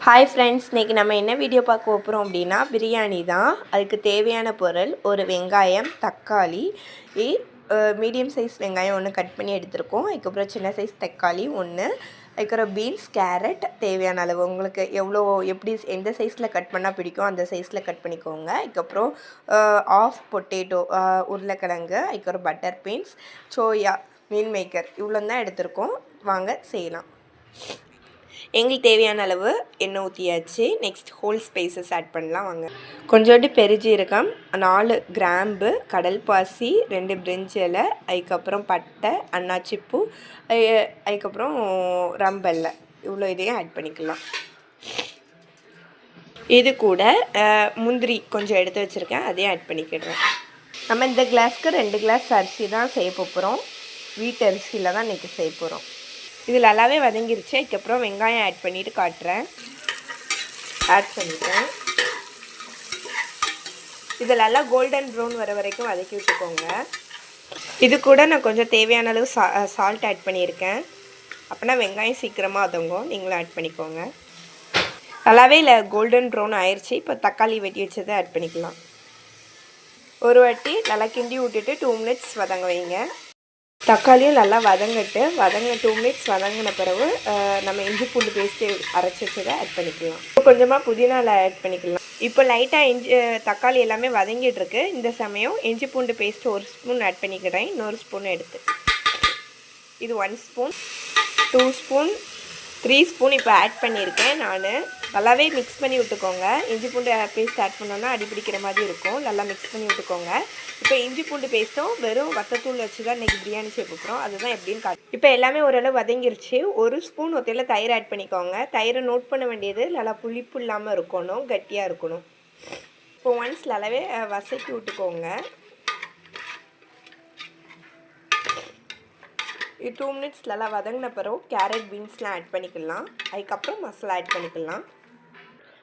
Hi friends, இன்றைக்கி நம்ம என்ன வீடியோ பார்க்க போகிறோம் அப்படின்னா பிரியாணி தான். அதுக்கு தேவையான பொருள் ஒரு வெங்காயம், தக்காளி, மீடியம் சைஸ் வெங்காயம் ஒன்று கட் பண்ணி எடுத்துருக்கோம். அதுக்கப்புறம் சின்ன சைஸ் தக்காளி ஒன்று, அதுக்கப்புறம் பீன்ஸ், கேரட் தேவையான அளவு உங்களுக்கு எப்படி எந்த சைஸில் கட் பண்ணால் பிடிக்கும் அந்த சைஸில் கட் பண்ணிக்கோங்க. அதுக்கப்புறம் ஆஃப் பொட்டேட்டோ உருளைக்கிழங்கு, அதுக்கப்புறம் butter beans, soya, meal maker இவ்வளோ தான் எடுத்திருக்கோம். வாங்க செய்யலாம். எங்களுக்கு தேவையான அளவு எண்ணெய் ஊற்றியாச்சு. நெக்ஸ்ட் ஹோல் ஸ்பைசஸ் ஆட் பண்ணலாம் வாங்க. கொஞ்சோண்டு பெருஜீரகம், 4 கிராம்பு, கடல் பாசி, 2 பிரிஞ்சி இலை, அதுக்கப்புறம் பட்டை, அன்னாச்சிப்பூ, அதுக்கப்புறம் ரம்பெல்லை, இவ்வளோ இதையும் ஆட் பண்ணிக்கலாம். இது கூட முந்திரி கொஞ்சம் எடுத்து வச்சுருக்கேன், அதையும் ஆட் பண்ணிக்கிடுறேன். நம்ம இந்த கிளாஸ்க்கு 2 கிளாஸ் அரிசி தான் செய்ய போகிறோம். வீட்டு அரிசியில் தான் இன்றைக்கி செய்ய போகிறோம். இது நல்லாவே வதங்கிருச்சு. அதுக்கப்புறம் வெங்காயம் ஆட் பண்ணிவிட்டு காட்டுறேன். ஆட் பண்ணிட்டேன். இது நல்லா கோல்டன் ப்ரௌன் வர வரைக்கும் வதக்கி விட்டுக்கோங்க. இது கூட நான் கொஞ்சம் தேவையான அளவு சால்ட் ஆட் பண்ணியிருக்கேன். அப்போனா வெங்காயம் சீக்கிரமாக வதங்கும். நீங்களும் ஆட் பண்ணிக்கோங்க. நல்லாவே இல்லை கோல்டன் ப்ரௌன் ஆயிடுச்சு. இப்போ தக்காளி வெட்டி வச்சதை ஆட் பண்ணிக்கலாம். ஒரு வாட்டி நல்லா கிண்டி விட்டுட்டு 2 மினிட்ஸ் வதங்க வைங்க. தக்காளியும் நல்லா வதங்கிட்டு 2 மினிட்ஸ் வதங்கின பிறகு நம்ம இஞ்சி பூண்டு பேஸ்ட்டு அரைச்சி வச்சதை ஆட் பண்ணிக்கலாம். இப்போ கொஞ்சமாக புதினாவில் ஆட் பண்ணிக்கலாம். இப்போ லைட்டாக தக்காளி எல்லாமே வதங்கிட்டுருக்கு. இந்த சமயம் இஞ்சி பூண்டு பேஸ்ட்டு 1 ஸ்பூன் ஆட் பண்ணிக்கிறேன். இன்னொரு ஸ்பூன் எடுத்து இது 1 ஸ்பூன், 2 ஸ்பூன், 3 ஸ்பூன் இப்போ ஆட் பண்ணியிருக்கேன். நான் நல்லாவே மிக்ஸ் பண்ணி விட்டுக்கோங்க. இஞ்சி பூண்டு பேஸ்ட் ஆட் பண்ணோன்னா அடிப்பிடிக்கிற மாதிரி இருக்கும். நல்லா மிக்ஸ் பண்ணி விட்டுக்கோங்க. இப்போ இஞ்சி பூண்டு பேஸ்ட்டும் வெறும் வத்தத்தூள் வச்சு தான் இன்றைக்கி பிரியாணி செய்ய போகிறோம். அதுதான் எப்படின்னு காட்டு. இப்போ எல்லாமே ஓரளவு வதங்கிருச்சு. 1 ஸ்பூன் ஒத்தையில் தயிர் ஆட் பண்ணிக்கோங்க. தயிரை நோட் பண்ண வேண்டியது நல்லா புளிப்பு இல்லாமல் இருக்கணும், கட்டியாக இருக்கணும். இப்போ ஒன்ஸ் நல்லாவே வசக்கி விட்டுக்கோங்க. 2 மினிட்ஸ் நல்லா வதங்கின பிறகு கேரட், பீன்ஸ்லாம் ஆட் பண்ணிக்கலாம். அதுக்கப்புறம் மசாலா ஆட் பண்ணிக்கலாம்.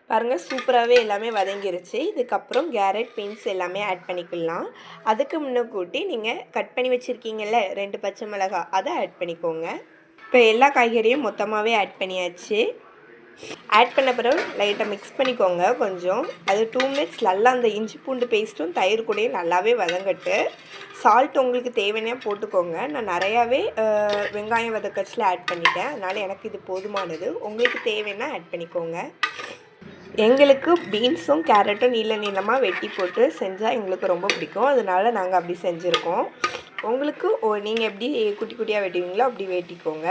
பாருங்கள், சூப்பராகவே எல்லாமே வதங்கிருச்சு. இதுக்கப்புறம் கேரட், பீன்ஸ் எல்லாமே ஆட் பண்ணிக்கலாம். அதுக்கு முன்னக்கூட்டி நீங்கள் கட் பண்ணி வச்சுருக்கீங்கல்ல 2 பச்சை மிளகாய், அதை ஆட் பண்ணிக்கோங்க. இப்போ எல்லா காய்கறியும் மொத்தமாகவே ஆட் பண்ணியாச்சு. ஆட் பண்ண பிறகு லைட்டாக மிக்ஸ் பண்ணிக்கோங்க கொஞ்சம். அது 2 மினிட்ஸ் நல்லா அந்த இஞ்சி பூண்டு பேஸ்ட்டும் தயிர் கூடயும் நல்லாவே வதங்கட்டு. சால்ட் உங்களுக்கு தேவையான போட்டுக்கோங்க. நான் நிறையாவே வெங்காயம் வதக்கச்சில் ஆட் பண்ணிட்டேன். அதனால் எனக்கு இது போதுமானது. உங்களுக்கு தேவைன்னா ஆட் பண்ணிக்கோங்க. எங்களுக்கு பீன்ஸும் கேரட்டும் நீளமாக வெட்டி போட்டு செஞ்சால் எங்களுக்கு ரொம்ப பிடிக்கும். அதனால நாங்கள் அப்படி செஞ்சுருக்கோம். உங்களுக்கு நீங்கள் எப்படி குட்டி குட்டியாக வெட்டுவீங்களோ அப்படி வெட்டிக்கோங்க.